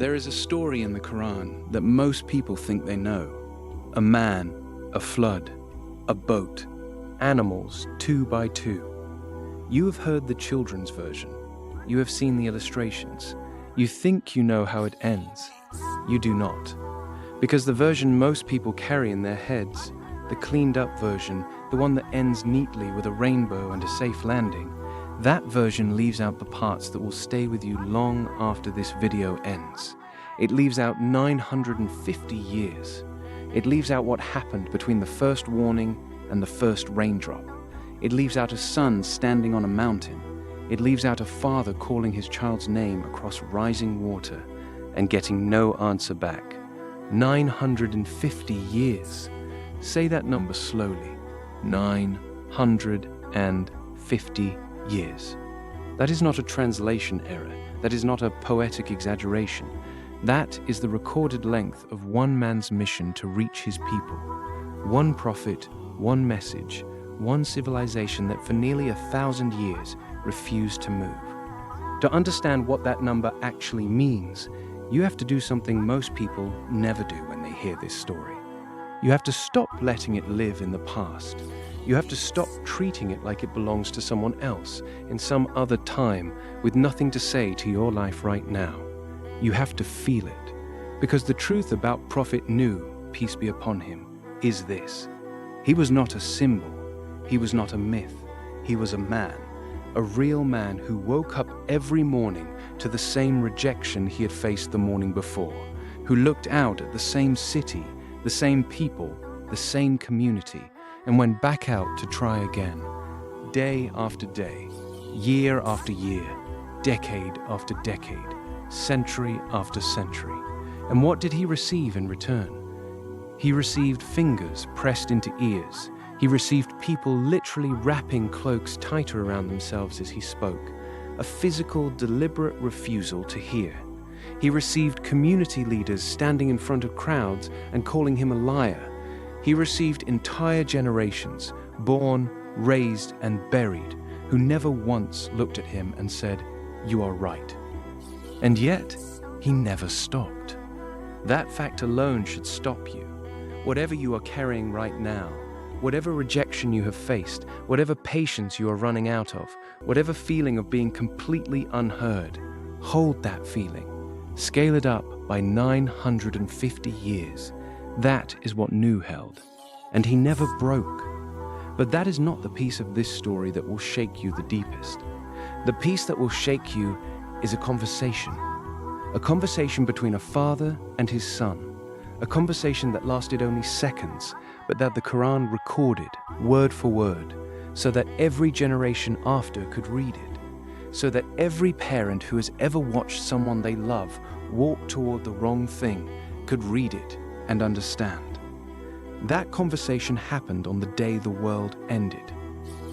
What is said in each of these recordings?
There is a story in the Quran that most people think they know. A man, a flood, a boat, animals 2 by 2. You have heard the children's version. You have seen the illustrations. You think you know how it ends. You do not. Because the version most people carry in their heads, the cleaned up version, the one that ends neatly with a rainbow and a safe landing, that version leaves out the parts that will stay with you long after this video ends. It leaves out 950 years. It leaves out what happened between the first warning and the first raindrop. It leaves out a son standing on a mountain. It leaves out a father calling his child's name across rising water and getting no answer back. 950 years. Say that number slowly. 950 years. That is not a translation error. That is not a poetic exaggeration. That is the recorded length of one man's mission to reach his people. One prophet, one message, one civilization that for nearly 1,000 years refused to move. To understand what that number actually means, you have to do something most people never do when they hear this story. You have to stop letting it live in the past. You have to stop treating it like it belongs to someone else in some other time with nothing to say to your life right now. You have to feel it. Because the truth about Prophet Nuh, peace be upon him, is this. He was not a symbol. He was not a myth. He was a man. A real man who woke up every morning to the same rejection he had faced the morning before, who looked out at the same city, the same people, the same community, and went back out to try again, day after day, year after year, decade after decade, century after century. And what did he receive in return? He received fingers pressed into ears. He received people literally wrapping cloaks tighter around themselves as he spoke, a physical, deliberate refusal to hear. He received community leaders standing in front of crowds and calling him a liar. He received entire generations, born, raised, and buried, who never once looked at him and said, "You are right." And yet, he never stopped. That fact alone should stop you. Whatever you are carrying right now, whatever rejection you have faced, whatever patience you are running out of, whatever feeling of being completely unheard, hold that feeling. Scale it up by 950 years. That is what Nuh held. And he never broke. But that is not the piece of this story that will shake you the deepest. The piece that will shake you is a conversation. A conversation between a father and his son. A conversation that lasted only seconds, but that the Quran recorded word for word, so that every generation after could read it, so that every parent who has ever watched someone they love walk toward the wrong thing could read it and understand. That conversation happened on the day the world ended,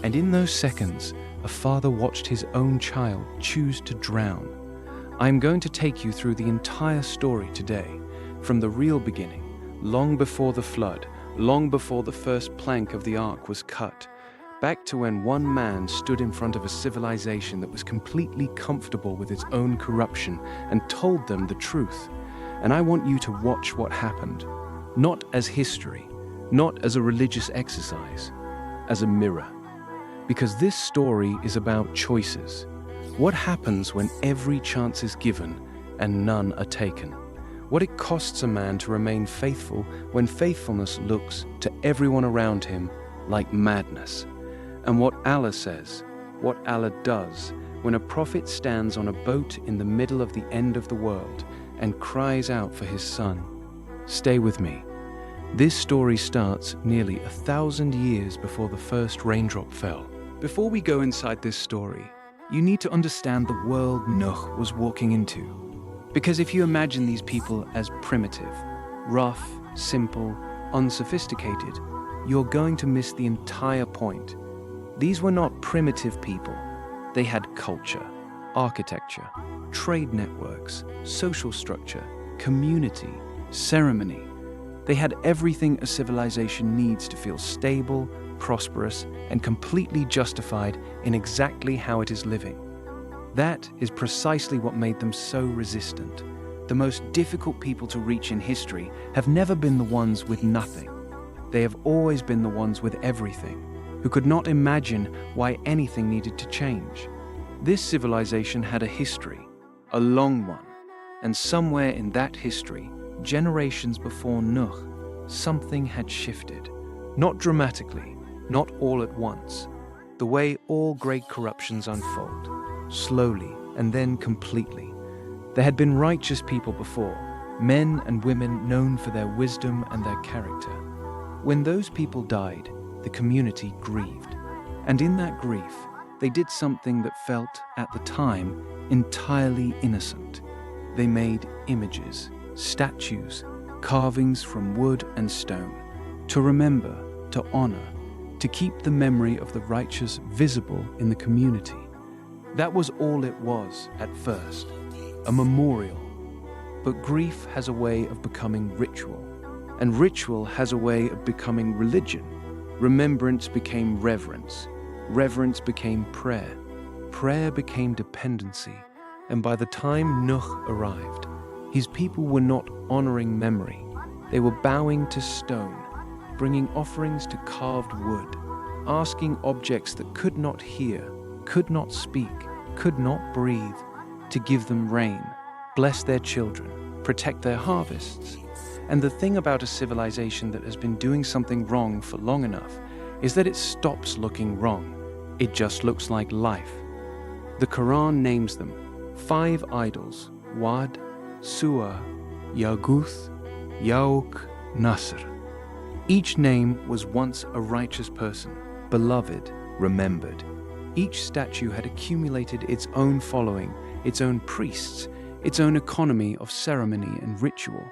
and in those seconds, a father watched his own child choose to drown. I am going to take you through the entire story today, from the real beginning, long before the flood, long before the first plank of the ark was cut, back to when one man stood in front of a civilization that was completely comfortable with its own corruption and told them the truth. And I want you to watch what happened, not as history, not as a religious exercise, as a mirror. Because this story is about choices. What happens when every chance is given and none are taken? What it costs a man to remain faithful when faithfulness looks to everyone around him like madness. And what Allah says, what Allah does, when a prophet stands on a boat in the middle of the end of the world and cries out for his son. Stay with me. This story starts nearly 1,000 years before the first raindrop fell. Before we go inside this story, you need to understand the world Nuh was walking into. Because if you imagine these people as primitive, rough, simple, unsophisticated, you're going to miss the entire point. These were not primitive people. They had culture, architecture, trade networks, social structure, community, ceremony. They had everything a civilization needs to feel stable, prosperous, and completely justified in exactly how it is living. That is precisely what made them so resistant. The most difficult people to reach in history have never been the ones with nothing. They have always been the ones with everything, who could not imagine why anything needed to change. This civilization had a history, a long one, and somewhere in that history, generations before Nuh, something had shifted. Not dramatically, not all at once, the way all great corruptions unfold, slowly and then completely. There had been righteous people before, men and women known for their wisdom and their character. When those people died, the community grieved. And in that grief, they did something that felt, at the time, entirely innocent. They made images, statues, carvings from wood and stone, to remember, to honor, to keep the memory of the righteous visible in the community. That was all it was at first, a memorial. But grief has a way of becoming ritual, and ritual has a way of becoming religion. Remembrance became reverence, reverence became prayer, prayer became dependency, and by the time Nuh arrived, his people were not honoring memory. They were bowing to stone, bringing offerings to carved wood, asking objects that could not hear, could not speak, could not breathe, to give them rain, bless their children, protect their harvests. And the thing about a civilization that has been doing something wrong for long enough is that it stops looking wrong. It just looks like life. The Quran names them 5 idols: Wad, Suwa, Yaguth, Yauk, Nasr. Each name was once a righteous person, beloved, remembered. Each statue had accumulated its own following, its own priests, its own economy of ceremony and ritual.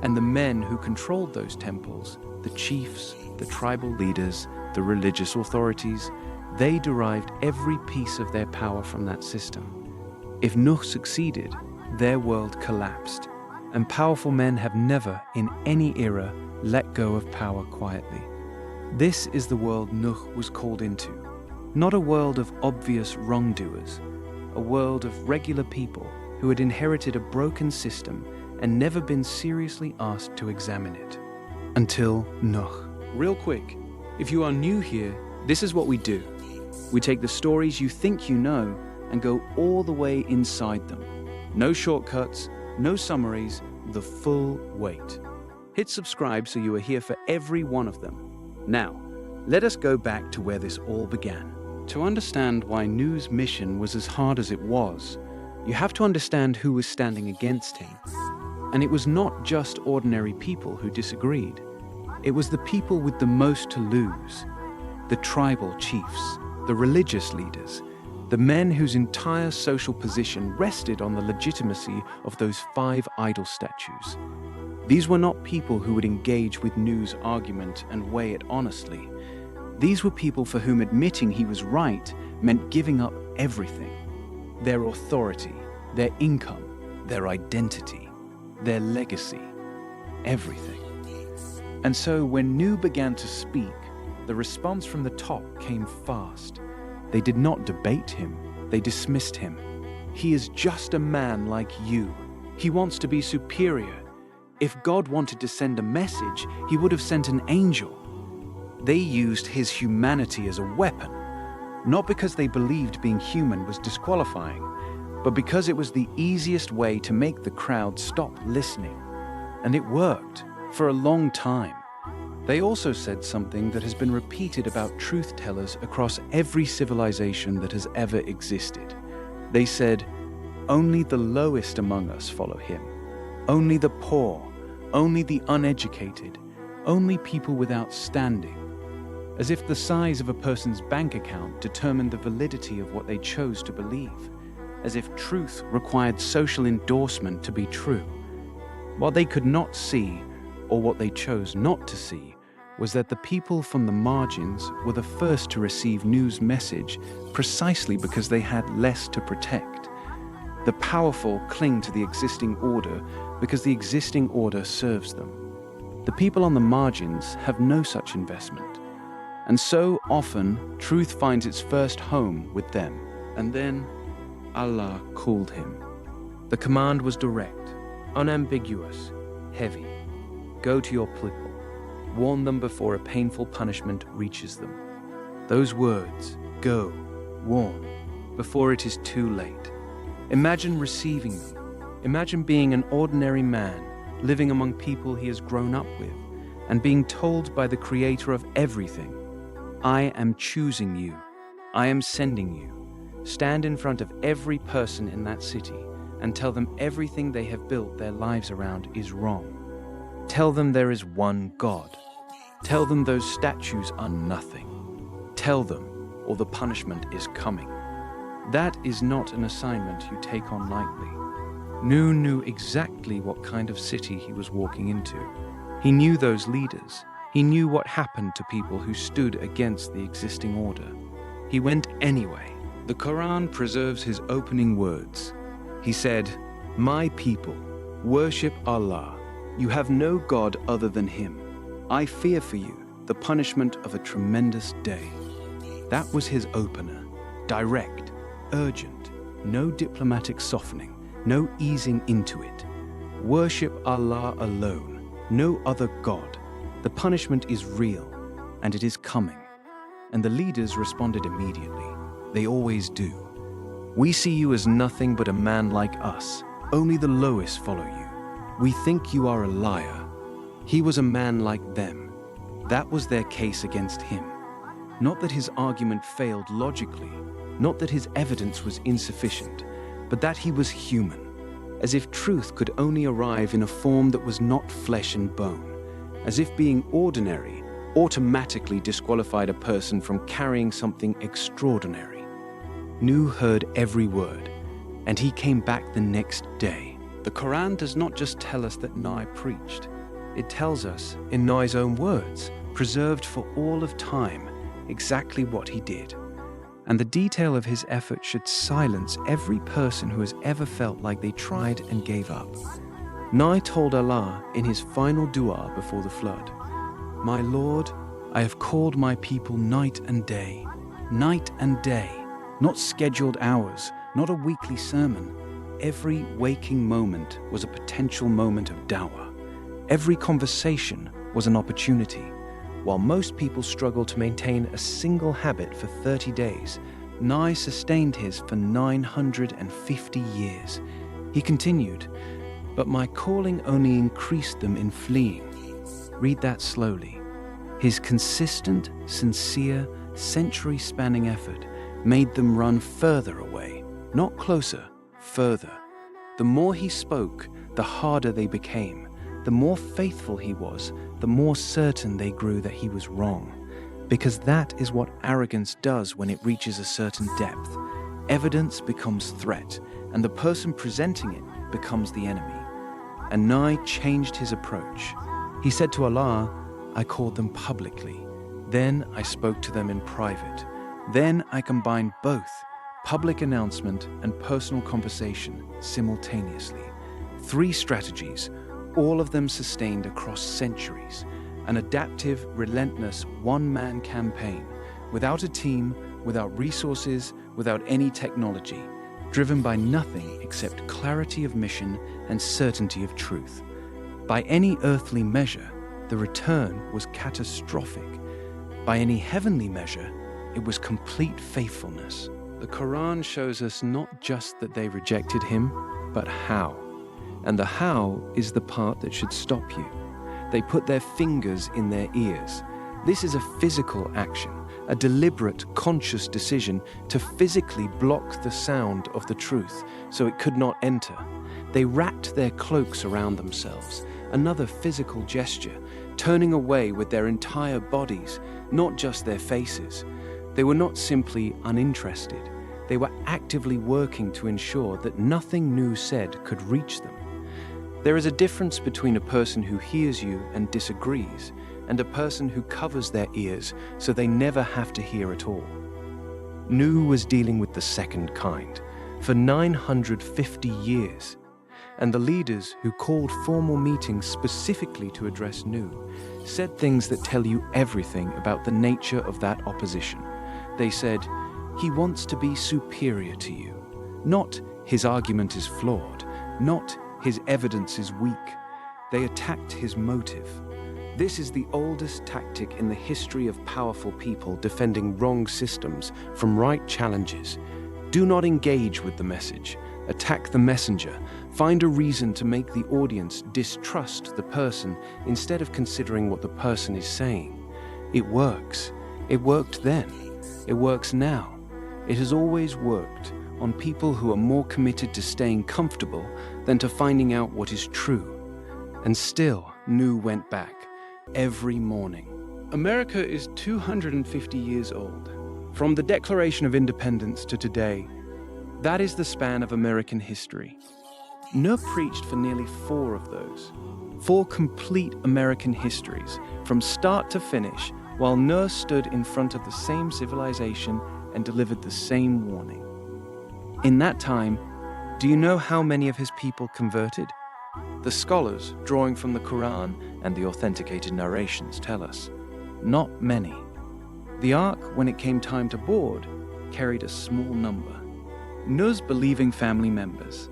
And the men who controlled those temples, the chiefs, the tribal leaders, the religious authorities, they derived every piece of their power from that system. If Nuh succeeded, their world collapsed, and powerful men have never, in any era, let go of power quietly. This is the world Nuh was called into, not a world of obvious wrongdoers, a world of regular people who had inherited a broken system and never been seriously asked to examine it. Until Nuh. Real quick, if you are new here, this is what we do. We take the stories you think you know and go all the way inside them. No shortcuts, no summaries, the full weight. Hit subscribe so you are here for every one of them. Now, let us go back to where this all began. To understand why Nuh's mission was as hard as it was, you have to understand who was standing against him. And it was not just ordinary people who disagreed. It was the people with the most to lose. The tribal chiefs, the religious leaders, the men whose entire social position rested on the legitimacy of those 5 idol statues. These were not people who would engage with Nuh's argument and weigh it honestly. These were people for whom admitting he was right meant giving up everything. Their authority, their income, their identity, their legacy, everything. And so when Nuh began to speak, the response from the top came fast. They did not debate him, they dismissed him. He is just a man like you. He wants to be superior. If God wanted to send a message, he would have sent an angel. They used his humanity as a weapon, not because they believed being human was disqualifying, but because it was the easiest way to make the crowd stop listening. And it worked for a long time. They also said something that has been repeated about truth-tellers across every civilization that has ever existed. They said, "Only the lowest among us follow him. Only the poor, only the uneducated, only people without standing." As if the size of a person's bank account determined the validity of what they chose to believe. As if truth required social endorsement to be true. What they could not see, or what they chose not to see, was that the people from the margins were the first to receive Nuh's message precisely because they had less to protect. The powerful cling to the existing order because the existing order serves them. The people on the margins have no such investment. And so often, truth finds its first home with them. And then Allah called him. The command was direct. unambiguous, heavy. Go to your people. Warn them before a painful punishment reaches them. Those words, go, warn, before it is too late. Imagine receiving them. Imagine being an ordinary man, living among people he has grown up with, and being told by the Creator of everything, I am choosing you. I am sending you. Stand in front of every person in that city and tell them everything they have built their lives around is wrong. Tell them there is one God. Tell them those statues are nothing. Tell them, or the punishment is coming. That is not an assignment you take on lightly. Nuh knew exactly what kind of city he was walking into. He knew those leaders. He knew what happened to people who stood against the existing order. He went anyway. The Quran preserves his opening words. He said, My people, worship Allah. You have no God other than Him. I fear for you the punishment of a tremendous day. That was his opener. Direct, urgent, no diplomatic softening, no easing into it. Worship Allah alone, no other God. The punishment is real, and it is coming. And the leaders responded immediately. They always do. We see you as nothing but a man like us. Only the lowest follow you. We think you are a liar. He was a man like them. That was their case against him. Not that his argument failed logically, not that his evidence was insufficient, but that he was human, as if truth could only arrive in a form that was not flesh and bone, as if being ordinary automatically disqualified a person from carrying something extraordinary. Nuh heard every word, and he came back the next day. The Quran does not just tell us that Nuh preached. It tells us, in Nuh's own words, preserved for all of time, exactly what he did. And the detail of his effort should silence every person who has ever felt like they tried and gave up. Nuh told Allah in his final dua before the flood, My Lord, I have called my people night and day, not scheduled hours, not a weekly sermon. Every waking moment was a potential moment of dawah. Every conversation was an opportunity. While most people struggle to maintain a single habit for 30 days, Nuh sustained his for 950 years. He continued, But my calling only increased them in fleeing. Read that slowly. His consistent, sincere, century-spanning effort made them run further away, not closer, further. The more he spoke, the harder they became. The more faithful he was, the more certain they grew that he was wrong. Because that is what arrogance does when it reaches a certain depth. Evidence becomes threat, and the person presenting it becomes the enemy. And Nuh changed his approach. He said to Allah, I called them publicly. Then I spoke to them in private. Then I combined both, public announcement and personal conversation, simultaneously. 3 strategies, all of them sustained across centuries. An adaptive, relentless, one-man campaign, without a team, without resources, without any technology, driven by nothing except clarity of mission and certainty of truth. By any earthly measure, the return was catastrophic. By any heavenly measure, it was complete faithfulness. The Quran shows us not just that they rejected him, but how. And the how is the part that should stop you. They put their fingers in their ears. This is a physical action, a deliberate, conscious decision to physically block the sound of the truth so it could not enter. They wrapped their cloaks around themselves, another physical gesture, turning away with their entire bodies, not just their faces. They were not simply uninterested. They were actively working to ensure that nothing Nuh said could reach them. There is a difference between a person who hears you and disagrees, and a person who covers their ears so they never have to hear at all. Nuh was dealing with the second kind for 950 years, and the leaders who called formal meetings specifically to address Nuh said things that tell you everything about the nature of that opposition. They said, he wants to be superior to you, not his argument is flawed, not His evidence is weak. They attacked his motive. This is the oldest tactic in the history of powerful people defending wrong systems from right challenges. Do not engage with the message. Attack the messenger. Find a reason to make the audience distrust the person instead of considering what the person is saying. It works. It worked then. It works now. It has always worked on people who are more committed to staying comfortable than to finding out what is true. And still, Nuh went back every morning. America is 250 years old. From the Declaration of Independence to today, that is the span of American history. Nuh preached for nearly 4 of those. 4 complete American histories, from start to finish, while Nuh stood in front of the same civilization and delivered the same warning. In that time, do you know how many of his people converted? The scholars, drawing from the Quran and the authenticated narrations, tell us, not many. The ark, when it came time to board, carried a small number. Nuh's believing family members,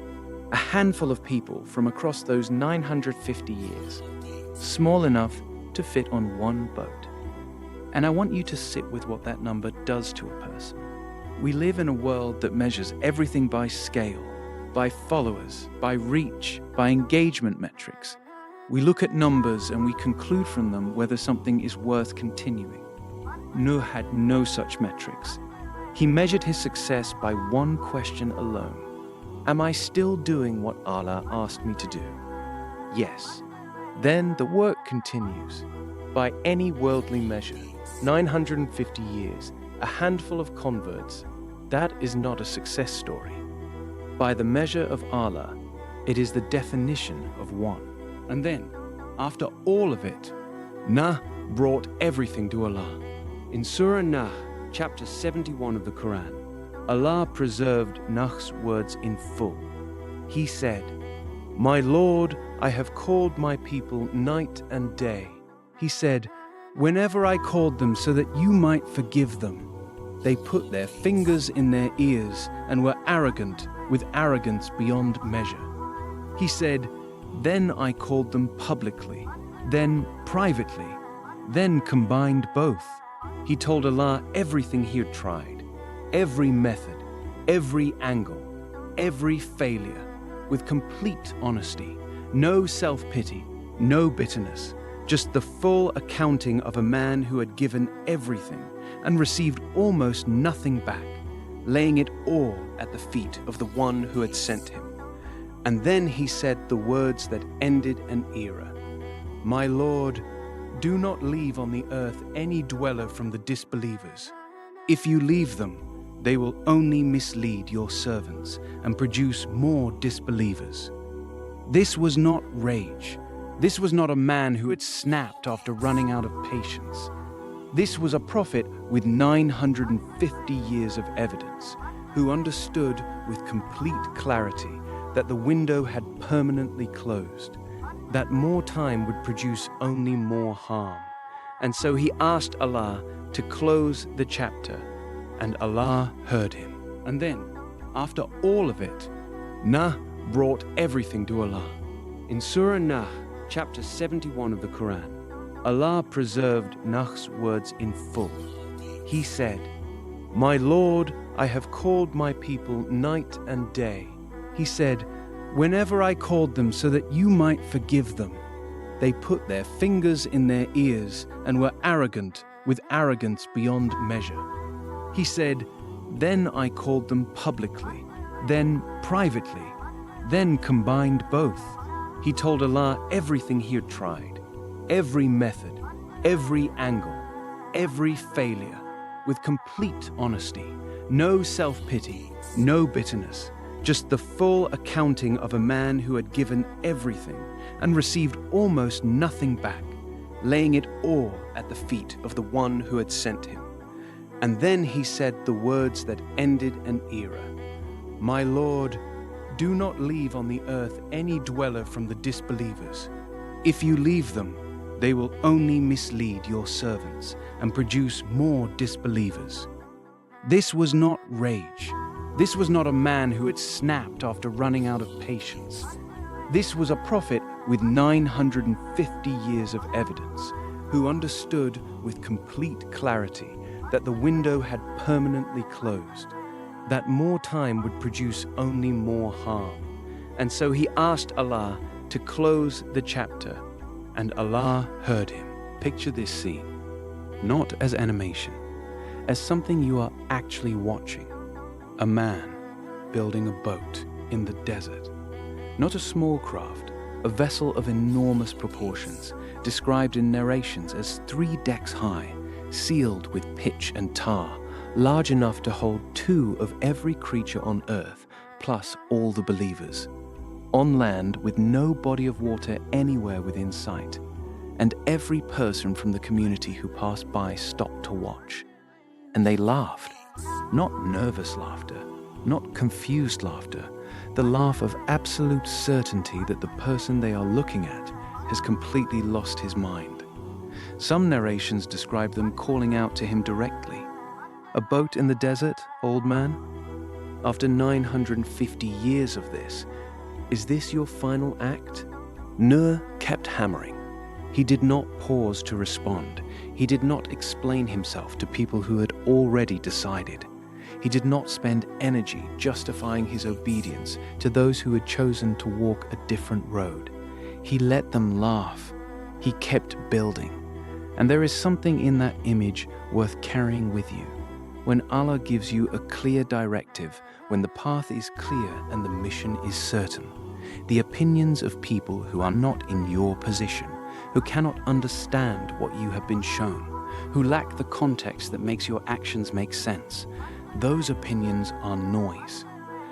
a handful of people from across those 950 years, small enough to fit on one boat. And I want you to sit with what that number does to a person. We live in a world that measures everything by scale, by followers, by reach, by engagement metrics. We look at numbers and we conclude from them whether something is worth continuing. Nuh had no such metrics. He measured his success by one question alone. Am I still doing what Allah asked me to do? Yes. Then the work continues. By any worldly measure, 950 years, a handful of converts, that is not a success story. By the measure of Allah, it is the definition of one. And then, after all of it, Nuh brought everything to Allah. In Surah Nuh, chapter 71 of the Quran, Allah preserved Nuh's words in full. He said, "My Lord, I have called my people night and day." He said, "Whenever I called them so that you might forgive them, they put their fingers in their ears and were arrogant with arrogance beyond measure." He said, "Then I called them publicly, then privately, then combined both." He told Allah everything he had tried, every method, every angle, every failure, with complete honesty, no self-pity, no bitterness, just the full accounting of a man who had given everything and received almost nothing back, laying it all at the feet of the one who had sent him. And then he said the words that ended an era. "My Lord, do not leave on the earth any dweller from the disbelievers. If you leave them, they will only mislead your servants and produce more disbelievers." This was not rage. This was not a man who had snapped after running out of patience. This was a prophet with 950 years of evidence, who understood with complete clarity that the window had permanently closed, that more time would produce only more harm. And so he asked Allah to close the chapter, and Allah heard him. And then, after all of it, Nuh brought everything to Allah. In Surah Nuh, chapter 71 of the Quran, Allah preserved Nuh's words in full. He said, "My Lord, I have called my people night and day." He said, "Whenever I called them so that you might forgive them, they put their fingers in their ears and were arrogant with arrogance beyond measure." He said, "Then I called them publicly, then privately, then combined both." He told Allah everything he had tried, every method, every angle, every failure, with complete honesty, no self-pity, no bitterness, just the full accounting of a man who had given everything and received almost nothing back, laying it all at the feet of the one who had sent him. And then he said the words that ended an era. "My Lord, do not leave on the earth any dweller from the disbelievers. If you leave them, they will only mislead your servants and produce more disbelievers." This was not rage. This was not a man who had snapped after running out of patience. This was a prophet with 950 years of evidence, who understood with complete clarity that the window had permanently closed, that more time would produce only more harm. And so he asked Allah to close the chapter, and Allah heard him. Picture this scene, not as animation, as something you are actually watching. A man building a boat in the desert. Not a small craft, a vessel of enormous proportions, described in narrations as 3 decks high, sealed with pitch and tar, large enough to hold 2 of every creature on earth, plus all the believers. On land with no body of water anywhere within sight, and every person from the community who passed by stopped to watch. And they laughed, not nervous laughter, not confused laughter, the laugh of absolute certainty that the person they are looking at has completely lost his mind. Some narrations describe them calling out to him directly. A boat in the desert, old man? After 950 years of this, is this your final act? Nuh kept hammering. He did not pause to respond. He did not explain himself to people who had already decided. He did not spend energy justifying his obedience to those who had chosen to walk a different road. He let them laugh. He kept building. And there is something in that image worth carrying with you. When Allah gives you a clear directive, when the path is clear and the mission is certain, the opinions of people who are not in your position, who cannot understand what you have been shown, who lack the context that makes your actions make sense, those opinions are noise.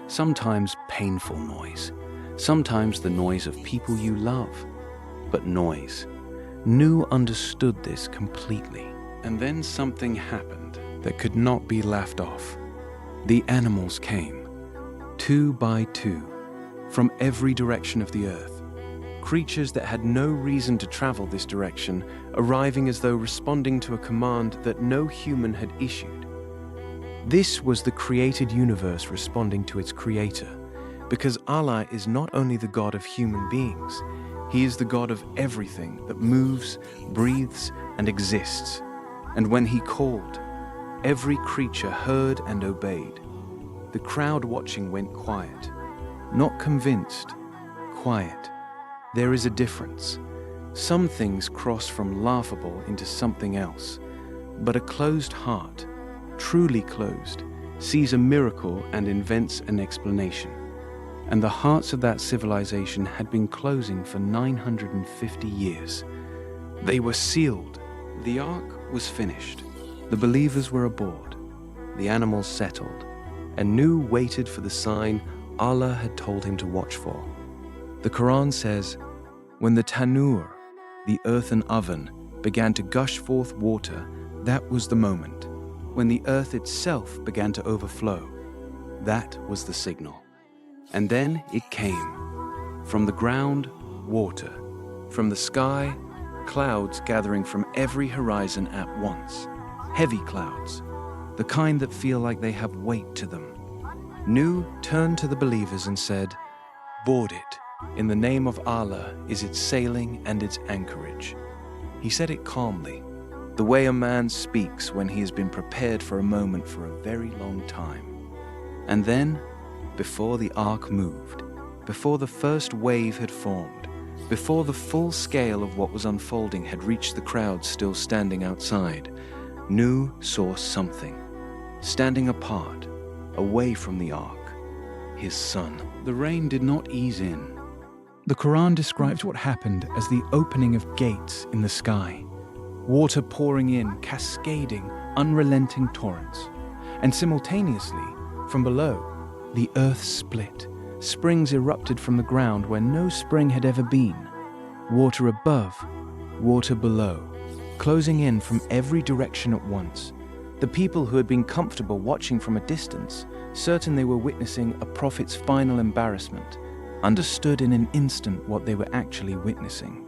Sometimes painful noise. Sometimes the noise of people you love. But noise. Nuh understood this completely. And then something happened that could not be laughed off. The animals came, 2 by 2, from every direction of the earth. Creatures that had no reason to travel this direction, arriving as though responding to a command that no human had issued. This was the created universe responding to its creator, because Allah is not only the God of human beings, He is the God of everything that moves, breathes, and exists. And when He called, every creature heard and obeyed. The crowd watching went quiet, not convinced, quiet. There is a difference. Some things cross from laughable into something else, but a closed heart, truly closed, sees a miracle and invents an explanation. And the hearts of that civilization had been closing for 950 years. They were sealed. The ark was finished. The believers were aboard. The animals settled. And Nuh waited for the sign Allah had told him to watch for. The Quran says, when the tanur, the earthen oven, began to gush forth water, that was the moment. When the earth itself began to overflow, that was the signal. And then it came. From the ground, water. From the sky, clouds gathering from every horizon at once. Heavy clouds, the kind that feel like they have weight to them. Nuh turned to the believers and said, board it. In the name of Allah is its sailing and its anchorage. He said it calmly, the way a man speaks when he has been prepared for a moment for a very long time. And then, before the ark moved, before the first wave had formed, before the full scale of what was unfolding had reached the crowd still standing outside, Nuh saw something, standing apart, away from the ark, his son. The rain did not ease in. The Quran describes what happened as the opening of gates in the sky, water pouring in, cascading, unrelenting torrents. And simultaneously, from below, the earth split. Springs erupted from the ground where no spring had ever been. Water above, water below, closing in from every direction at once. The people who had been comfortable watching from a distance, certain they were witnessing a prophet's final embarrassment, understood in an instant what they were actually witnessing.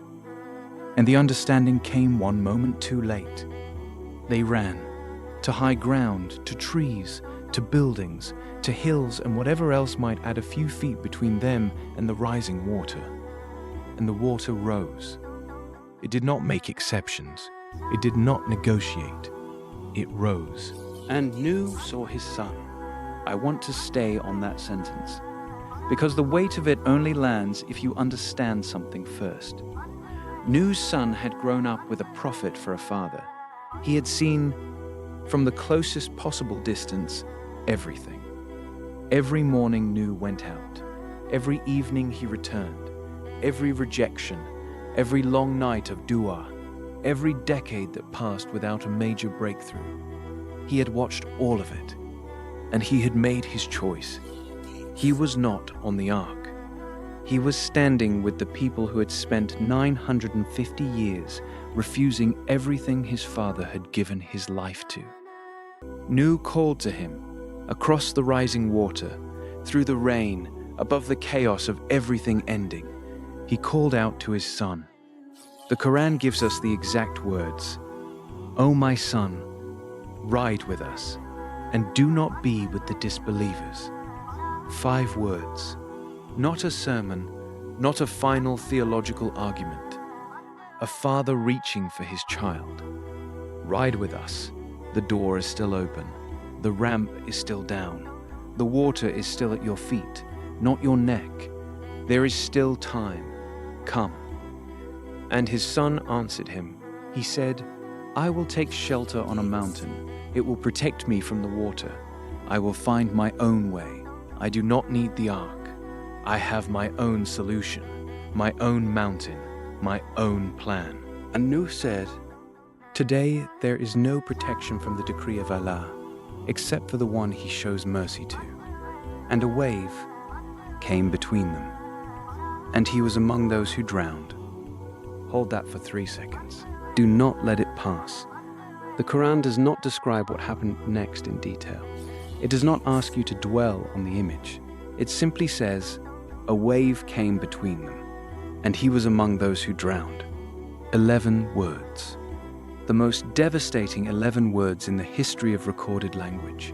And the understanding came one moment too late. They ran, to high ground, to trees, to buildings, to hills and whatever else might add a few feet between them and the rising water. and the water rose. It did not make exceptions. It did not negotiate. It rose. And Nuh saw his son. I want to stay on that sentence, because the weight of it only lands if you understand something first. Nuh's son had grown up with a prophet for a father. He had seen, from the closest possible distance, everything. Every morning Nuh went out. Every evening he returned. Every rejection, every long night of dua, every decade that passed without a major breakthrough. He had watched all of it, and he had made his choice. He was not on the ark. He was standing with the people who had spent 950 years refusing everything his father had given his life to. Nuh called to him, across the rising water, through the rain, above the chaos of everything ending. He called out to his son. The Quran gives us the exact words, "O my son, ride with us, and do not be with the disbelievers." 5 words, not a sermon, not a final theological argument. A father reaching for his child. Ride with us. The door is still open. The ramp is still down. The water is still at your feet, not your neck. There is still time. Come. And his son answered him. He said, I will take shelter on a mountain. It will protect me from the water. I will find my own way. I do not need the ark. I have my own solution, my own mountain, my own plan. And Nuh said, Today there is no protection from the decree of Allah, except for the one He shows mercy to. And a wave came between them, and he was among those who drowned. Hold that for 3 seconds. Do not let it pass. The Quran does not describe what happened next in detail. It does not ask you to dwell on the image. It simply says, a wave came between them, and he was among those who drowned. 11 words. The most devastating 11 words in the history of recorded language.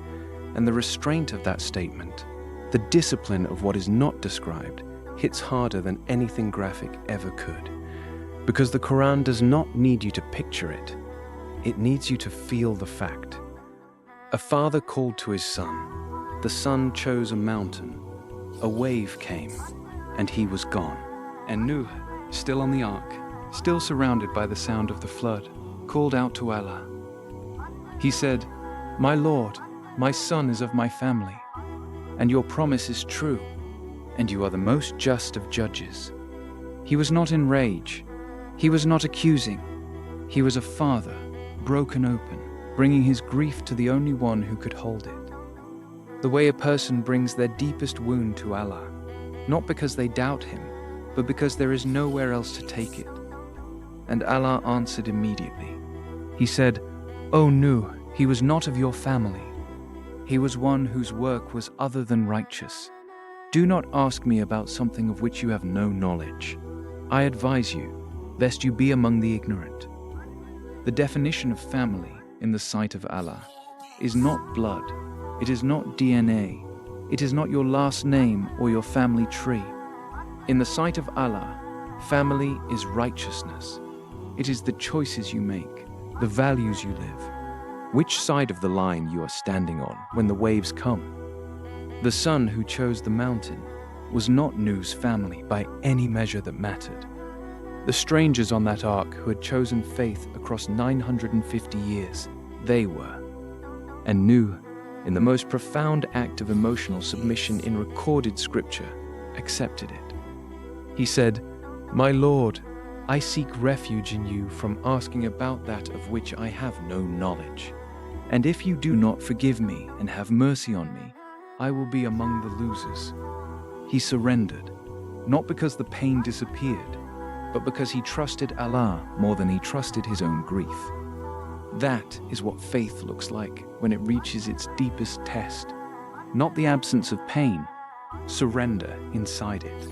And the restraint of that statement, the discipline of what is not described, hits harder than anything graphic ever could. Because the Quran does not need you to picture it. It needs you to feel the fact. A father called to his son. The son chose a mountain. A wave came, and he was gone. And Nuh, still on the ark, still surrounded by the sound of the flood, called out to Allah. He said, My Lord, my son is of my family, and your promise is true, and you are the most just of judges. He was not in rage. He was not accusing. He was a father, broken open, bringing his grief to the only one who could hold it. The way a person brings their deepest wound to Allah, not because they doubt Him, but because there is nowhere else to take it. And Allah answered immediately. He said, O Nuh, he was not of your family. He was one whose work was other than righteous. Do not ask me about something of which you have no knowledge. I advise you, lest you be among the ignorant. The definition of family in the sight of Allah is not blood, it is not DNA, it is not your last name or your family tree. In the sight of Allah, family is righteousness. It is the choices you make, the values you live, which side of the line you are standing on when the waves come. The son who chose the mountain was not Nuh's family by any measure that mattered. The strangers on that ark who had chosen faith across 950 years, they were. And Nuh, in the most profound act of emotional submission in recorded scripture, accepted it. He said, My Lord, I seek refuge in you from asking about that of which I have no knowledge. And if you do not forgive me and have mercy on me, I will be among the losers. He surrendered, not because the pain disappeared, but because he trusted Allah more than he trusted his own grief. That is what faith looks like when it reaches its deepest test. Not the absence of pain, surrender inside it.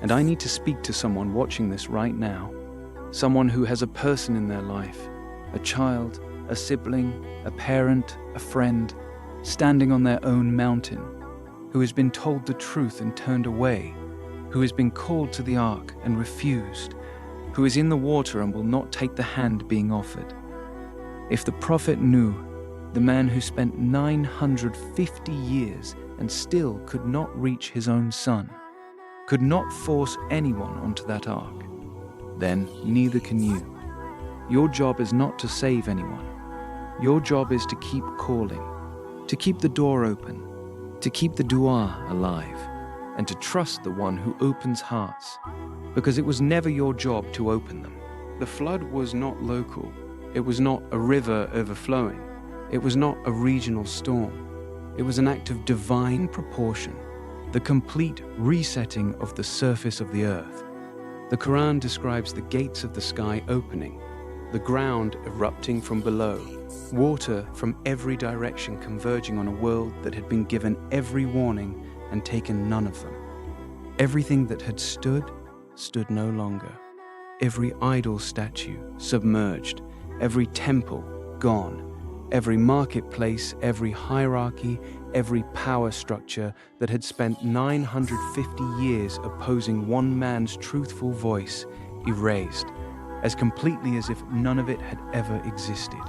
And I need to speak to someone watching this right now, someone who has a person in their life, a child, a sibling, a parent, a friend, standing on their own mountain, who has been told the truth and turned away, who has been called to the ark and refused, who is in the water and will not take the hand being offered. If the Prophet Nuh, the man who spent 950 years and still could not reach his own son, could not force anyone onto that ark, then neither can you. Your job is not to save anyone. Your job is to keep calling, to keep the door open, to keep the dua alive, and to trust the one who opens hearts, because it was never your job to open them. The flood was not local. It was not a river overflowing. It was not a regional storm. It was an act of divine proportion, the complete resetting of the surface of the earth. The Quran describes the gates of the sky opening, the ground erupting from below, water from every direction converging on a world that had been given every warning and taken none of them. Everything that had stood no longer. Every idol statue submerged, every temple gone, every marketplace, every hierarchy, every power structure that had spent 950 years opposing one man's truthful voice erased, as completely as if none of it had ever existed.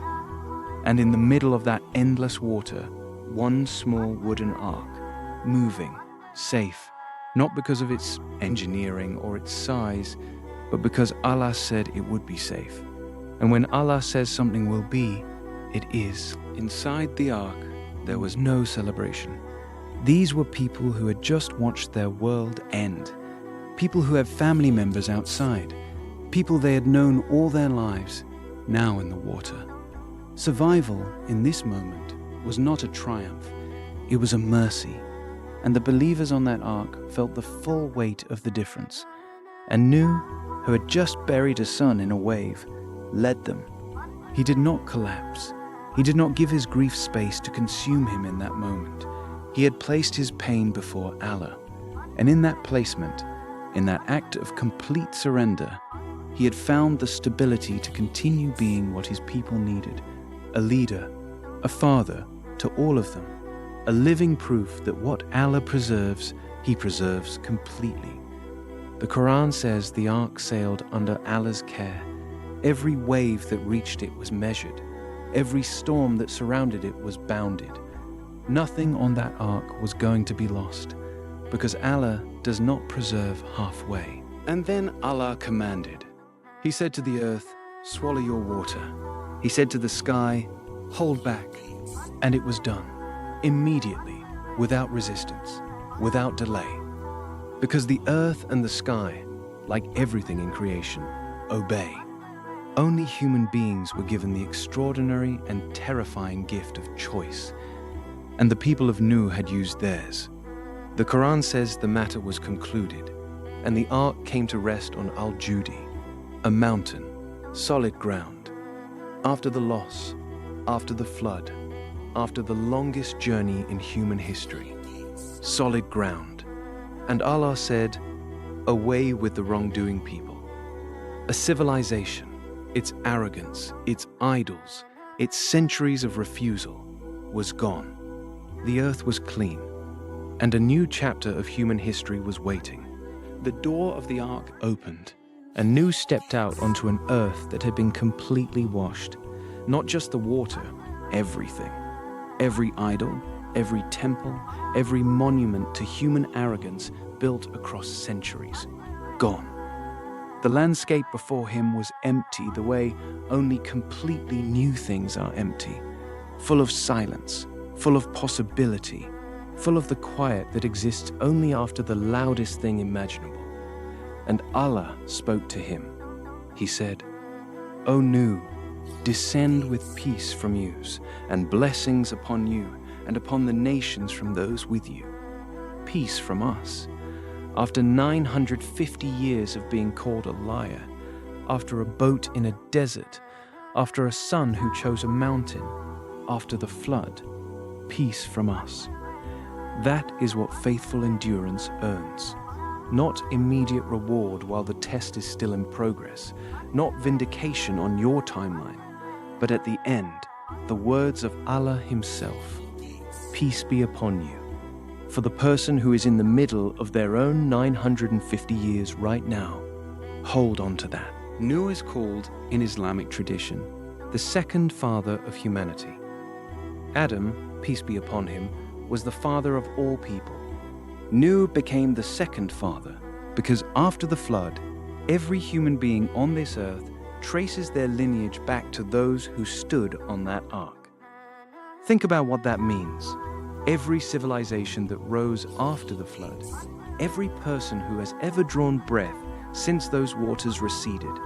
And in the middle of that endless water, one small wooden ark, moving, safe, not because of its engineering or its size, but because Allah said it would be safe. And when Allah says something will be, it is. Inside the ark, there was no celebration. These were people who had just watched their world end. People who had family members outside. People they had known all their lives, now in the water. Survival in this moment was not a triumph. It was a mercy. And the believers on that ark felt the full weight of the difference. And Nuh, who had just buried a son in a wave, led them. He did not collapse. He did not give his grief space to consume him in that moment. He had placed his pain before Allah. And in that placement, in that act of complete surrender, he had found the stability to continue being what his people needed, a leader, a father to all of them, a living proof that what Allah preserves, he preserves completely. The Quran says the ark sailed under Allah's care. Every wave that reached it was measured. Every storm that surrounded it was bounded. Nothing on that ark was going to be lost, because Allah does not preserve halfway. And then Allah commanded. He said to the earth, swallow your water. He said to the sky, hold back. And it was done, immediately, without resistance, without delay. Because the earth and the sky, like everything in creation, obey. Only human beings were given the extraordinary and terrifying gift of choice, and the people of Nuh had used theirs. The Quran says the matter was concluded, and the ark came to rest on Al-Judi, a mountain, solid ground. After the loss, after the flood, after the longest journey in human history, solid ground. And Allah said, away with the wrongdoing people. A civilization, its arrogance, its idols, its centuries of refusal was gone. The earth was clean, and a new chapter of human history was waiting. The door of the ark opened, and Nuh stepped out onto an earth that had been completely washed. Not just the water, everything. Every idol, every temple, every monument to human arrogance built across centuries. Gone. The landscape before him was empty the way only completely new things are empty. Full of silence, full of possibility, full of the quiet that exists only after the loudest thing imaginable. And Allah spoke to him. He said, O Nuh, descend with peace from yous, and blessings upon you, and upon the nations from those with you. Peace from us. After 950 years of being called a liar, after a boat in a desert, after a son who chose a mountain, after the flood, peace from us. That is what faithful endurance earns. Not immediate reward while the test is still in progress, not vindication on your timeline, but at the end, the words of Allah Himself, peace be upon you. for the person who is in the middle of their own 950 years right now. Hold on to that. Nuh is called, in Islamic tradition, the second father of humanity. Adam, peace be upon him, was the father of all people. Nuh became the second father because after the flood, every human being on this earth traces their lineage back to those who stood on that ark. Think about what that means. Every civilization that rose after the flood, every person who has ever drawn breath since those waters receded,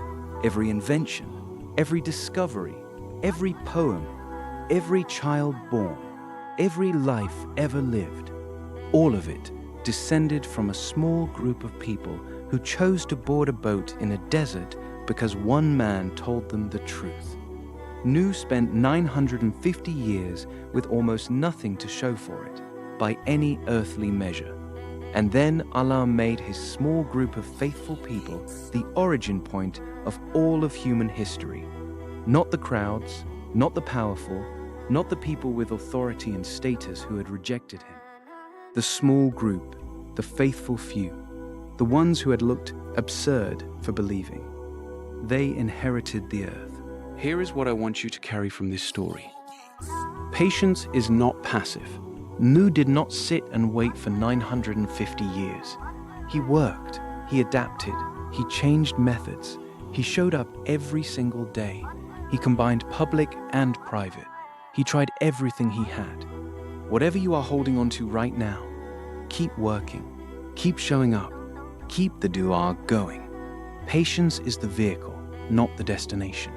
every invention, every discovery, every poem, every child born, every life ever lived, all of it descended from a small group of people who chose to board a boat in a desert because one man told them the truth. Nuh spent 950 years with almost nothing to show for it, by any earthly measure. And then Allah made his small group of faithful people the origin point of all of human history. Not the crowds, not the powerful, not the people with authority and status who had rejected him. The small group, the faithful few, the ones who had looked absurd for believing. They inherited the earth. Here is what I want you to carry from this story. Patience is not passive. Nuh did not sit and wait for 950 years. He worked, he adapted, he changed methods, he showed up every single day. He combined public and private. He tried everything he had. Whatever you are holding on to right now, keep working, keep showing up, keep the dua going. Patience is the vehicle, not the destination.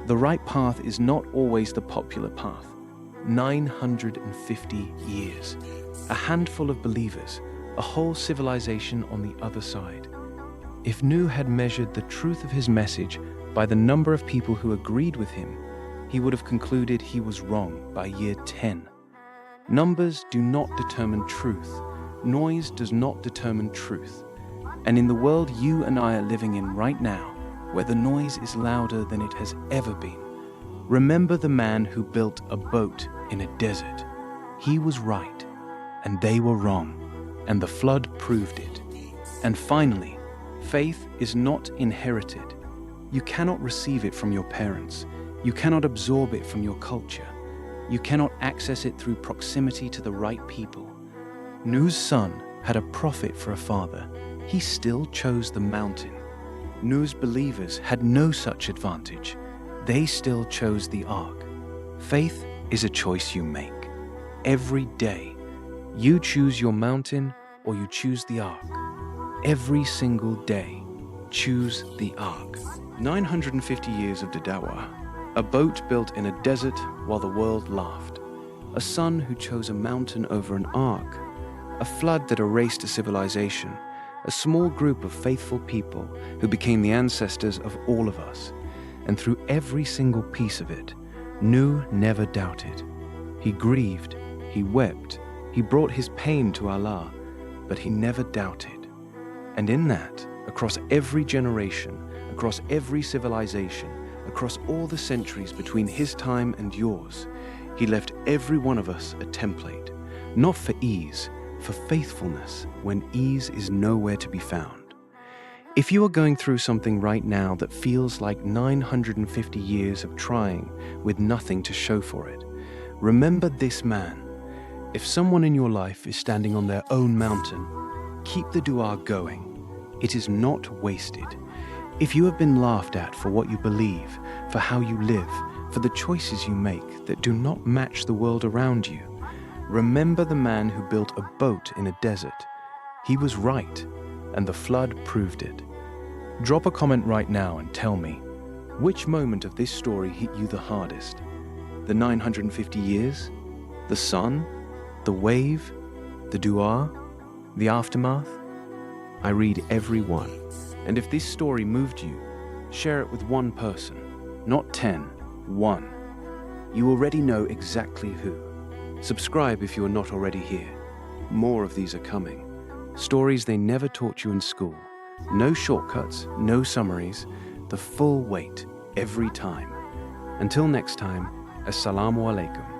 The right path is not always the popular path. 950 years. A handful of believers, a whole civilization on the other side. If Nuh had measured the truth of his message by the number of people who agreed with him, he would have concluded he was wrong by year 10. Numbers do not determine truth. Noise does not determine truth. And in the world you and I are living in right now, where the noise is louder than it has ever been, remember the man who built a boat in a desert. He was right, and they were wrong, and the flood proved it. And finally, faith is not inherited. You cannot receive it from your parents. You cannot absorb it from your culture. You cannot access it through proximity to the right people. Nuh's son had a prophet for a father. He still chose the mountain. Nuh's believers had no such advantage. They still chose the ark. Faith is a choice you make. Every day, you choose your mountain or you choose the ark. Every single day, choose the ark. 950 years of dawah. A boat built in a desert while the world laughed. A son who chose a mountain over an ark. A flood that erased a civilization. A small group of faithful people who became the ancestors of all of us. And through every single piece of it, Nuh never doubted. He grieved, he wept, he brought his pain to Allah, but he never doubted. And in that, across every generation, across every civilization, across all the centuries between his time and yours, he left every one of us a template, not for ease, for faithfulness when ease is nowhere to be found. If you are going through something right now that feels like 950 years of trying with nothing to show for it, remember this man. If someone in your life is standing on their own mountain, keep the dua going. It is not wasted. If you have been laughed at for what you believe, for how you live, for the choices you make that do not match the world around you, remember the man who built a boat in a desert. He was right, and the flood proved it. Drop a comment right now and tell me, which moment of this story hit you the hardest? The 950 years? The sun? The wave? The dua? The aftermath? I read every one. And if this story moved you, share it with one person, not 10, one. You already know exactly who. Subscribe if you are not already here. More of these are coming. Stories they never taught you in school. No shortcuts, no summaries, the full weight every time. Until next time, Assalamu alaikum.